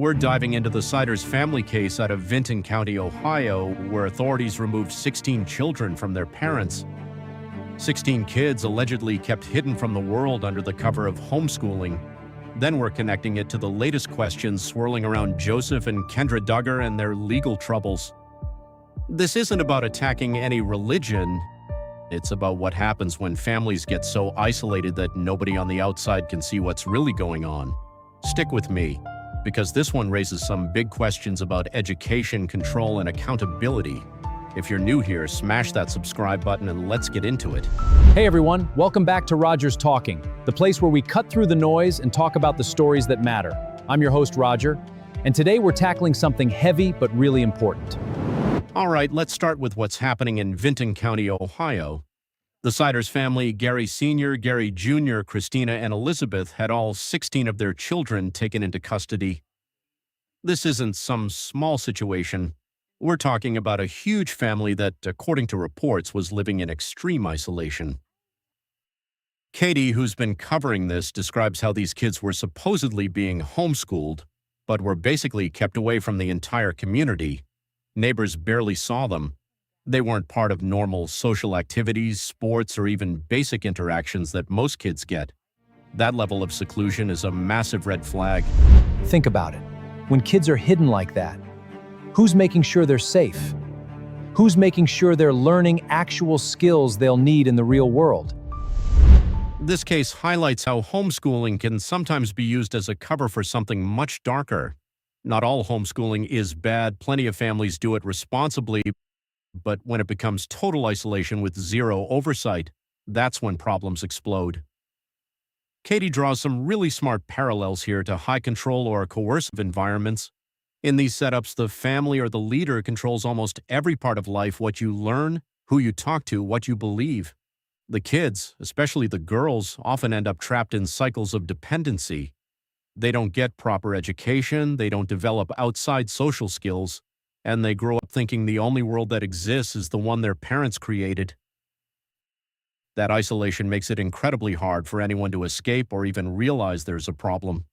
We're diving into the Siders family case out of Vinton County, Ohio, where authorities removed 16 children from their parents. 16 kids allegedly kept hidden from the world under the cover of homeschooling. Then we're connecting it to the latest questions swirling around Joseph and Kendra Duggar and their legal troubles. This isn't about attacking any religion. It's about what happens when families get so isolated that nobody on the outside can see what's really going on. Stick with me, because this one raises some big questions about education, control, and accountability. If you're new here, smash that subscribe button and let's get into it. Hey everyone, welcome back to Roger's Talking, the place where we cut through the noise and talk about the stories that matter. I'm your host, Roger, and today we're tackling something heavy but really important. All right, let's start with what's happening in Vinton County, Ohio. The Siders family, Gary Sr., Gary Jr., Christina, and Elizabeth, had all 16 of their children taken into custody. This isn't some small situation. We're talking about a huge family that, according to reports, was living in extreme isolation. Katie, who's been covering this, describes how these kids were supposedly being homeschooled, but were basically kept away from the entire community. Neighbors barely saw them. They weren't part of normal social activities, sports, or even basic interactions that most kids get. That level of seclusion is a massive red flag. Think about it. When kids are hidden like that, who's making sure they're safe? Who's making sure they're learning actual skills they'll need in the real world? This case highlights how homeschooling can sometimes be used as a cover for something much darker. Not all homeschooling is bad. Plenty of families do it responsibly, but when it becomes total isolation with zero oversight, that's when problems explode. Katie draws some really smart parallels here to high control or coercive environments. In these setups, the family or the leader controls almost every part of life: what you learn, who you talk to, what you believe. The kids, especially the girls, often end up trapped in cycles of dependency. They don't get proper education, they don't develop outside social skills, and they grow up thinking the only world that exists is the one their parents created. That isolation makes it incredibly hard for anyone to escape or even realize there's a problem.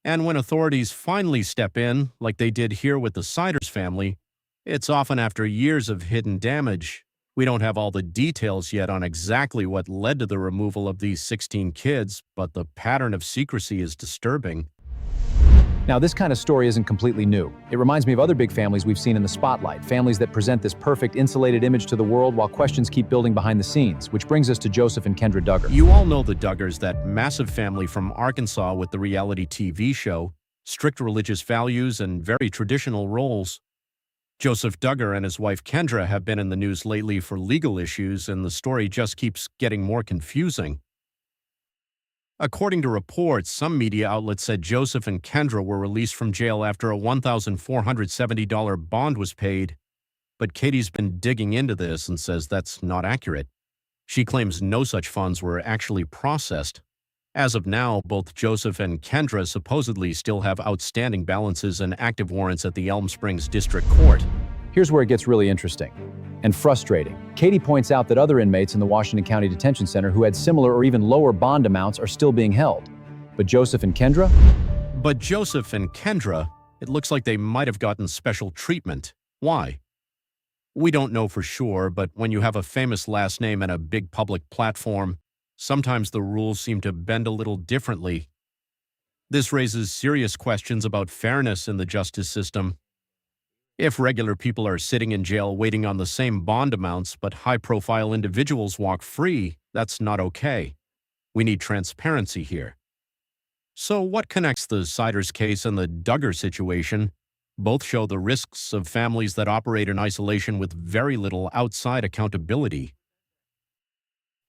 And when authorities finally step in, like they did here with the Siders family, it's often after years of hidden damage. We don't have all the details yet on exactly what led to the removal of these 16 kids, but the pattern of secrecy is disturbing. Now, this kind of story isn't completely new. It reminds me of other big families we've seen in the spotlight, families that present this perfect insulated image to the world while questions keep building behind the scenes, which brings us to Joseph and Kendra Duggar. You all know the Duggars, that massive family from Arkansas with the reality TV show, strict religious values, and very traditional roles. Joseph Duggar and his wife Kendra have been in the news lately for legal issues, and the story just keeps getting more confusing. According to reports, some media outlets said Joseph and Kendra were released from jail after a $1,470 bond was paid, but Katie's been digging into this and says that's not accurate. She claims no such funds were actually processed. As of now, both Joseph and Kendra supposedly still have outstanding balances and active warrants at the Elm Springs District Court. Here's where it gets really interesting and frustrating. Katie points out that other inmates in the Washington County Detention Center who had similar or even lower bond amounts are still being held. But Joseph and Kendra? It looks like they might have gotten special treatment. Why? We don't know for sure, but when you have a famous last name and a big public platform, sometimes the rules seem to bend a little differently. This raises serious questions about fairness in the justice system. If regular people are sitting in jail waiting on the same bond amounts, but high-profile individuals walk free, that's not okay. We need transparency here. So what connects the Siders case and the Duggar situation? Both show the risks of families that operate in isolation with very little outside accountability.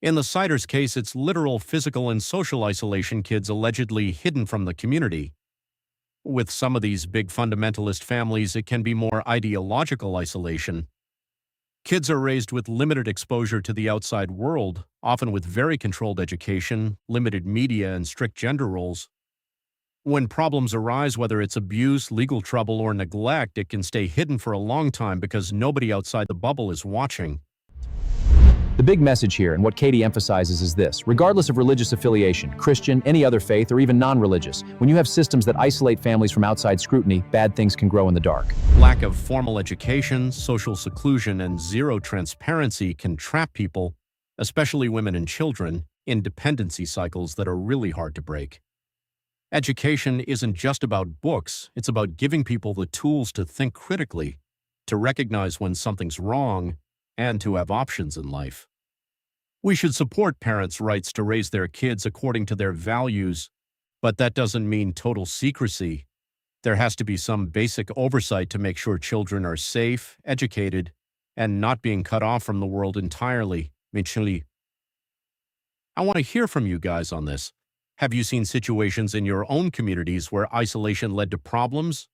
In the Siders case, it's literal physical and social isolation, kids allegedly hidden from the community. With some of these big fundamentalist families, it can be more ideological isolation. Kids are raised with limited exposure to the outside world, often with very controlled education, limited media, and strict gender roles. When problems arise, whether it's abuse, legal trouble, or neglect, it can stay hidden for a long time because nobody outside the bubble is watching. The big message here, and what Katie emphasizes, is this: regardless of religious affiliation, Christian, any other faith, or even non-religious, when you have systems that isolate families from outside scrutiny, bad things can grow in the dark. Lack of formal education, social seclusion, and zero transparency can trap people, especially women and children, in dependency cycles that are really hard to break. Education isn't just about books, it's about giving people the tools to think critically, to recognize when something's wrong, and to have options in life. We should support parents' rights to raise their kids according to their values, but that doesn't mean total secrecy. There has to be some basic oversight to make sure children are safe, educated, and not being cut off from the world entirely. I want to hear from you guys on this. Have you seen situations in your own communities where isolation led to problems?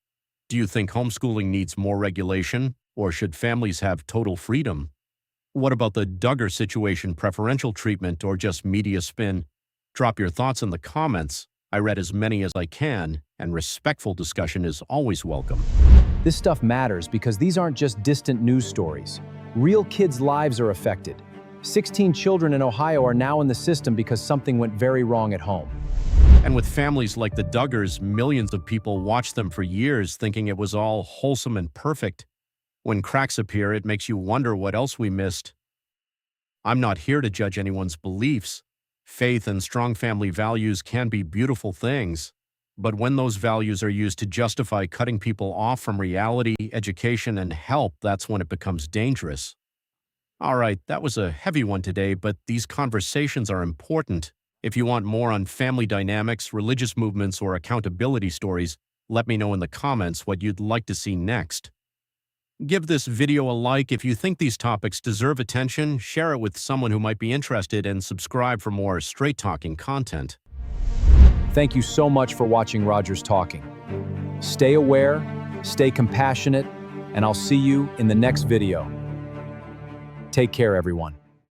Do you think homeschooling needs more regulation, or should families have total freedom? What about the Duggar situation, preferential treatment, or just media spin? Drop your thoughts in the comments. I read as many as I can, and respectful discussion is always welcome. This stuff matters because these aren't just distant news stories. Real kids' lives are affected. 16 children in Ohio are now in the system because something went very wrong at home. And with families like the Duggars, millions of people watched them for years thinking it was all wholesome and perfect. When cracks appear, it makes you wonder what else we missed. I'm not here to judge anyone's beliefs. Faith and strong family values can be beautiful things, but when those values are used to justify cutting people off from reality, education, and help, that's when it becomes dangerous. All right, that was a heavy one today, but these conversations are important. If you want more on family dynamics, religious movements, or accountability stories, let me know in the comments what you'd like to see next. Give this video a like if you think these topics deserve attention, share it with someone who might be interested, and subscribe for more straight-talking content. Thank you so much for watching Rogers Talking. Stay aware, stay compassionate, and I'll see you in the next video. Take care, everyone.